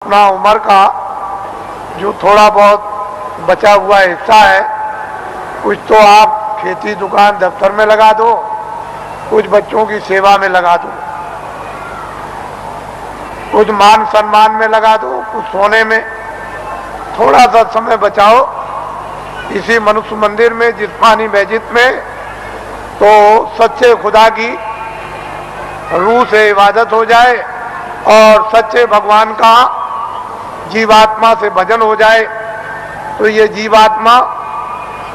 अपना उम्र का जो थोड़ा बहुत बचा हुआ हिस्सा है कुछ तो आप खेती दुकान दफ्तर में लगा दो, कुछ बच्चों की सेवा में लगा दो, कुछ मान सम्मान में लगा दो, कुछ सोने में। थोड़ा सा समय बचाओ इसी मनुष्य मंदिर में जिस्मानी मस्जिद में, तो सच्चे खुदा की रूह से इबादत हो जाए और सच्चे भगवान का जीवात्मा से भजन हो जाए। तो ये जीवात्मा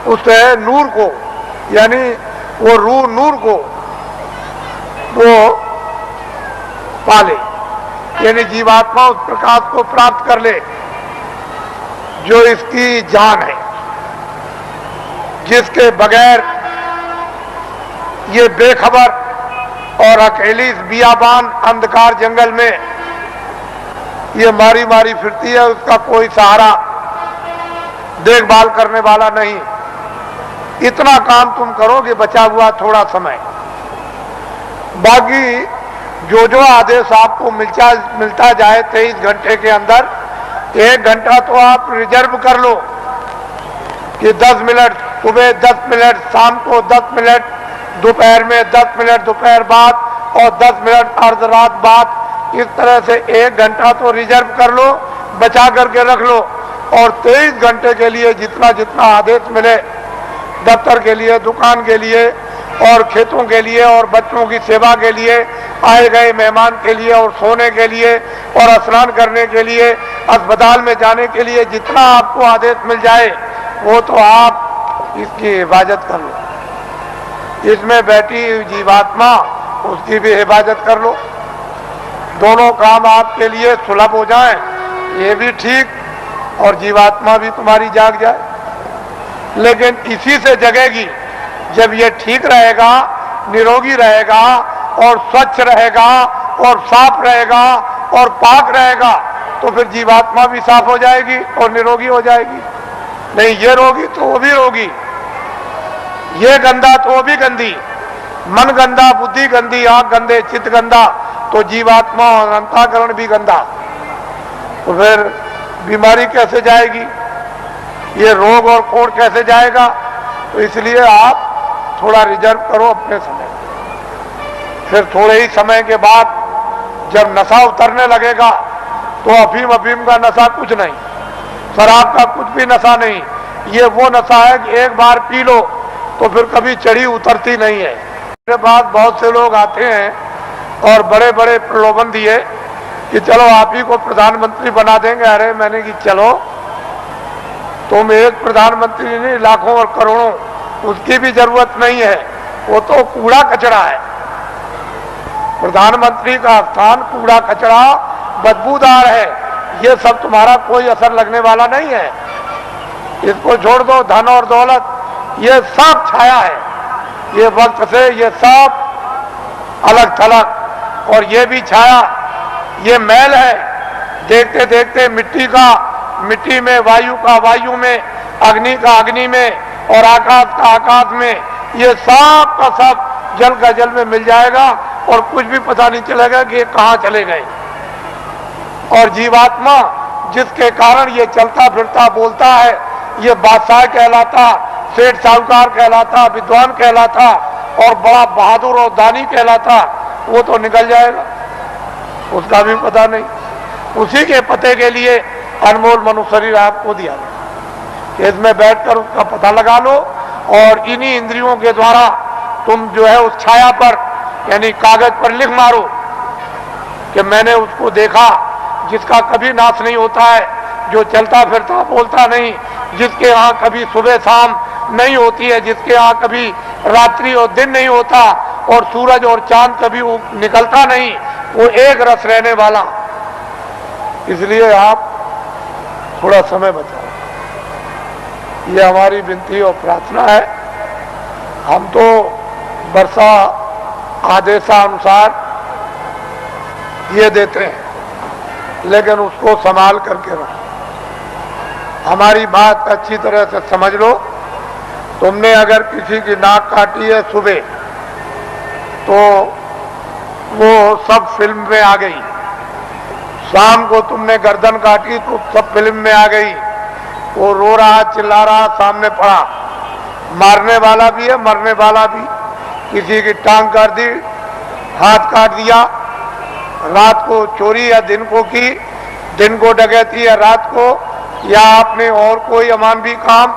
उस नूर को, यानी वो रूह नूर को वो पाले, यानी जीवात्मा उस प्रकाश को प्राप्त कर ले जो इसकी जान है, जिसके बगैर ये बेखबर और अकेली इस बियाबान अंधकार जंगल में ये मारी मारी फिरती है, उसका कोई सहारा देखभाल करने वाला नहीं। इतना काम तुम करोगे बचा हुआ थोड़ा समय, बाकी जो आदेश आपको मिलता जाए 23 घंटे के अंदर 1 घंटा तो आप रिजर्व कर लो कि 10 मिनट सुबह, 10 मिनट शाम को, 10 मिनट दोपहर में, 10 मिनट दोपहर बाद और 10 मिनट अर्ध रात बाद। इस तरह से 1 घंटा तो रिजर्व कर लो, बचा करके रख लो। और 23 घंटे के लिए जितना जितना आदेश मिले, दफ्तर के लिए, दुकान के लिए और खेतों के लिए और बच्चों की सेवा के लिए, आए गए मेहमान के लिए और सोने के लिए और स्नान करने के लिए, अस्पताल में जाने के लिए, जितना आपको आदेश मिल जाए वो तो आप इसकी हिफाजत कर लो। इसमें बैठी जीवात्मा उसकी भी हिफाजत कर लो। दोनों काम आपके लिए सुलभ हो जाएं, ये भी ठीक और जीवात्मा भी तुम्हारी जाग जाए। लेकिन इसी से जगेगी जब ये ठीक रहेगा, निरोगी रहेगा और स्वच्छ रहेगा और साफ रहेगा और पाक रहेगा, तो फिर जीवात्मा भी साफ हो जाएगी और निरोगी हो जाएगी। नहीं ये रोगी तो वो भी रोगी, ये गंदा तो वो भी गंदी, मन गंदा, बुद्धि गंदी, आंख गंदे, चित्त गंदा, तो जीवात्मा और अंतःकरण भी गंदा, तो फिर बीमारी कैसे जाएगी, ये रोग और कोड़ कैसे जाएगा। तो इसलिए आप थोड़ा रिजर्व करो अपने समय। फिर थोड़े ही समय के बाद जब नशा उतरने लगेगा तो अफीम का नशा कुछ नहीं, शराब का कुछ भी नशा नहीं, ये वो नशा है कि एक बार पी लो तो फिर कभी चढ़ी उतरती नहीं है। मेरे पास बहुत से लोग आते हैं और बड़े बड़े प्रलोभन दिए कि चलो आप ही को प्रधानमंत्री बना देंगे। अरे मैंने कि चलो, तुम एक प्रधानमंत्री नहीं, लाखों और करोड़ों, उसकी भी जरूरत नहीं है, वो तो कूड़ा कचरा है। प्रधानमंत्री का स्थान कूड़ा कचरा बदबूदार है, ये सब तुम्हारा कोई असर लगने वाला नहीं है। इसको छोड़ दो, धन और दौलत ये सब छाया है, ये वक्त से ये सब अलग थलग, और ये भी छाया, ये मैल है। देखते देखते मिट्टी का मिट्टी में, वायु का वायु में, अग्नि का अग्नि में और आकाश का आकाश में, ये सब का सब जल का जल में मिल जाएगा और कुछ भी पता नहीं चलेगा कि ये कहाँ चले गए। और जीवात्मा जिसके कारण ये चलता फिरता बोलता है, ये बादशाह कहलाता, सेठ साहूकार कहलाता, विद्वान कहलाता और बड़ा बहादुर और दानी कहलाता, वो तो निकल जाएगा, उसका भी पता नहीं। उसी के पते के लिए अनमोल मनुष्य शरीर आपको दिया गया कि इसमें बैठकर उसका पता लगा लो और इन्हीं इंद्रियों के द्वारा तुम जो है उस छाया पर, यानी कागज पर लिख मारो कि मैंने उसको देखा, जिसका कभी नाश नहीं होता है, जो चलता फिरता बोलता नहीं, जिसके यहाँ कभी सुबह शाम नहीं होती है, जिसके यहाँ कभी रात्रि और दिन नहीं होता और सूरज और चांद कभी निकलता नहीं, वो एक रस रहने वाला। इसलिए आप थोड़ा समय बचाओ, ये हमारी विनती और प्रार्थना है। हम तो वर्षा आदेशानुसार ये देते हैं, लेकिन उसको संभाल करके रखो। हमारी बात अच्छी तरह से समझ लो। तुमने अगर किसी की नाक काटी है सुबह, तो वो सब फिल्म में आ गई, शाम को तुमने गर्दन काटी तो सब फिल्म में आ गई। वो रो रहा चिल्ला रहा सामने पड़ा, मारने वाला भी है मरने वाला भी। किसी की टांग काट दी, हाथ काट दिया, रात को चोरी या दिन को की, दिन को डकैती या रात को, या आपने और कोई अमानवी काम,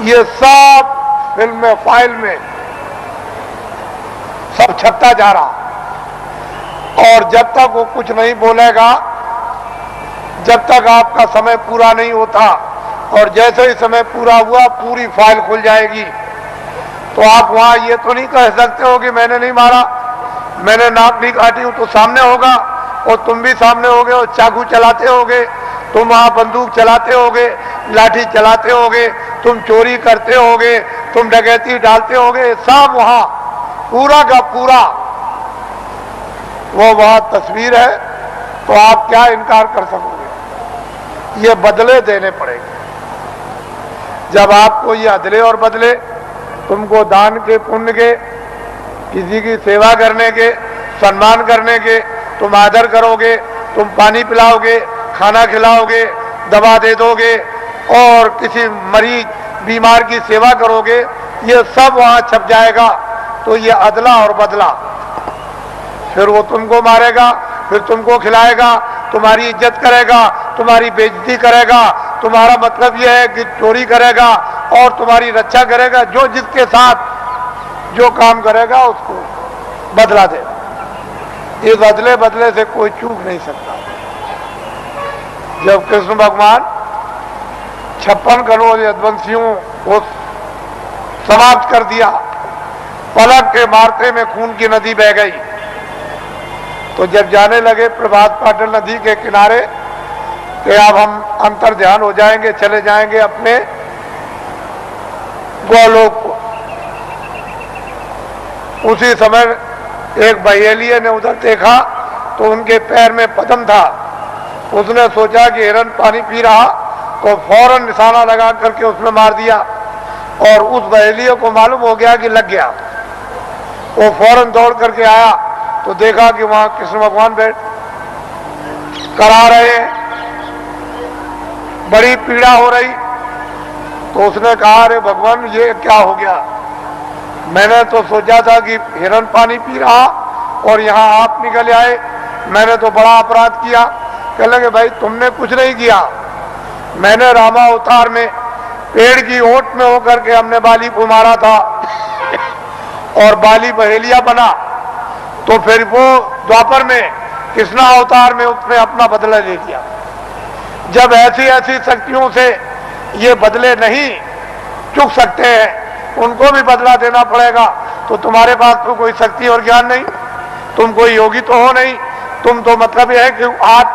ये सब फिल्म में फाइल में सब छपता जा रहा। और जब तक वो कुछ नहीं बोलेगा, जब तक आपका समय पूरा नहीं होता, और जैसे ही समय पूरा हुआ पूरी फाइल खुल जाएगी। तो आप वहां ये तो नहीं कह सकते हो कि मैंने नहीं मारा, मैंने नाक नहीं काटी हूं, तो सामने होगा और तुम भी सामने होगे और चाकू चलाते होगे, तुम वहां बंदूक चलाते होगे, लाठी चलाते होगे, तुम चोरी करते होगे, तुम डकैती डालते होगे, सब वहां पूरा का पूरा वो वहां तस्वीर है। तो आप क्या इनकार कर सकोगे? ये बदले देने पड़ेंगे। जब आपको ये अदले और बदले, तुमको दान के पुण्य के, किसी की सेवा करने के, सम्मान करने के, तुम आदर करोगे, तुम पानी पिलाओगे, खाना खिलाओगे, दवा दे दोगे और किसी मरीज बीमार की सेवा करोगे, ये सब वहां छप जाएगा। तो ये अदला और बदला। फिर वो तुमको मारेगा, फिर तुमको खिलाएगा, तुम्हारी इज्जत करेगा, तुम्हारी बेइज्जती करेगा, तुम्हारा मतलब यह है कि चोरी करेगा और तुम्हारी रक्षा करेगा। जो जिसके साथ जो काम करेगा उसको बदला देगा। इस अदले बदले से कोई चूक नहीं सकता। जब कृष्ण भगवान 56 करोड़ यदुवंशियों को समाप्त कर दिया, पलक के मारते में खून की नदी बह गई, तो जब जाने लगे प्रभात पाटल नदी के किनारे कि अब हम अंतर ध्यान हो जाएंगे, चले जाएंगे अपने गोलोक को, उसी समय एक बहेलिये ने उधर देखा तो उनके पैर में पद्म था। उसने सोचा कि हिरन पानी पी रहा, तो फौरन निशाना लगा करके उसने मार दिया। और उस बहेलिये को मालूम हो गया कि लग गया। वो फौरन दौड़ करके आया तो देखा कि वहां कृष्ण भगवान बैठ करा रहे हैं, बड़ी पीड़ा हो रही। तो उसने कहा, अरे भगवान ये क्या हो गया? मैंने तो सोचा था कि हिरन पानी पी रहा और यहाँ आप निकल आए, मैंने तो बड़ा अपराध किया। कह लगे, भाई तुमने कुछ नहीं किया, मैंने रामा अवतार में पेड़ की ओट में होकर के हमने बाली को मारा था और बाली बहेलिया बना। तो फिर वो द्वापर में कृष्णा अवतार में उसने अपना बदला ले लिया। जब ऐसी ऐसी शक्तियों से ये बदले नहीं चुक सकते हैं, उनको भी बदला देना पड़ेगा। तो तुम्हारे पास तो कोई शक्ति और ज्ञान नहीं, तुम कोई योगी तो हो नहीं, तुम तो मतलब यह है कि आज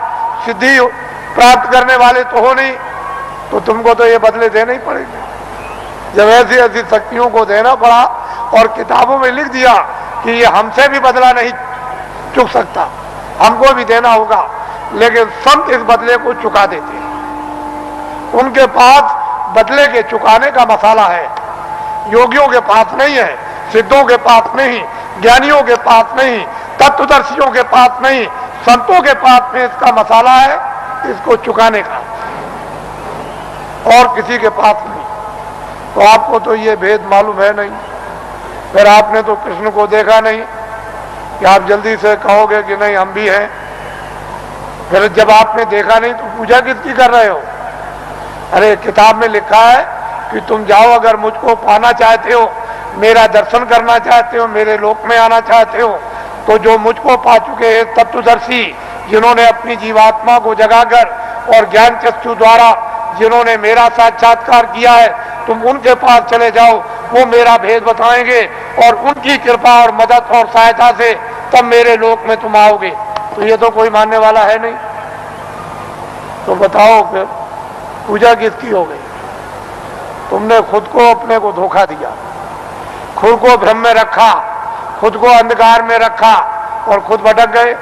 सिद्धि प्राप्त करने वाले तो हो नहीं, तो तुमको तो ये बदले देने ही पड़ेंगे। जब ऐसी ऐसी शक्तियों को देना पड़ा और किताबों में लिख दिया कि ये हमसे भी बदला नहीं चुक सकता, हमको भी देना होगा, लेकिन संत इस बदले को चुका देते हैं। उनके पास बदले के चुकाने का मसाला है, योगियों के पास नहीं है, सिद्धों के पास नहीं, ज्ञानियों के पास नहीं, तत्वदर्शियों के पास नहीं, संतों के पास में इसका मसाला है, इसको चुकाने का, और किसी के पास नहीं। तो आपको तो ये भेद मालूम है नहीं, फिर आपने तो कृष्ण को देखा नहीं कि आप जल्दी से कहोगे कि नहीं हम भी हैं। फिर जब आपने देखा नहीं तो पूजा किसकी कर रहे हो? अरे किताब में लिखा है कि तुम जाओ, अगर मुझको पाना चाहते हो, मेरा दर्शन करना चाहते हो, मेरे लोक में आना चाहते हो, तो जो मुझको पा चुके हैं तत्वदर्शी, जिन्होंने अपनी जीवात्मा को जगाकर और ज्ञान चक्षु द्वारा जिन्होंने मेरा साक्षात्कार किया है, तुम उनके पास चले जाओ, वो मेरा भेद बताएंगे और उनकी कृपा और मदद और सहायता से तब मेरे लोक में तुम आओगे। तो ये तो कोई मानने वाला है नहीं। तो बताओ फिर पूजा किसकी हो गई? तुमने खुद को अपने को धोखा दिया, खुद को भ्रम में रखा, खुद को अंधकार में रखा और खुद भटक गए।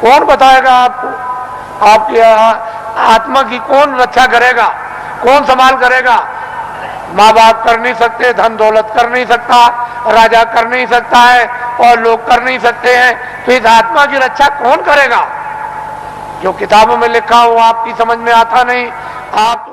कौन बताएगा आपको? आपकी आत्मा की कौन रक्षा करेगा, कौन संभाल करेगा? माँ बाप कर नहीं सकते, धन दौलत कर नहीं सकता, राजा कर नहीं सकता है और लोग कर नहीं सकते हैं, तो इस आत्मा की रक्षा कौन करेगा? जो किताबों में लिखा हो आपकी समझ में आता नहीं, आप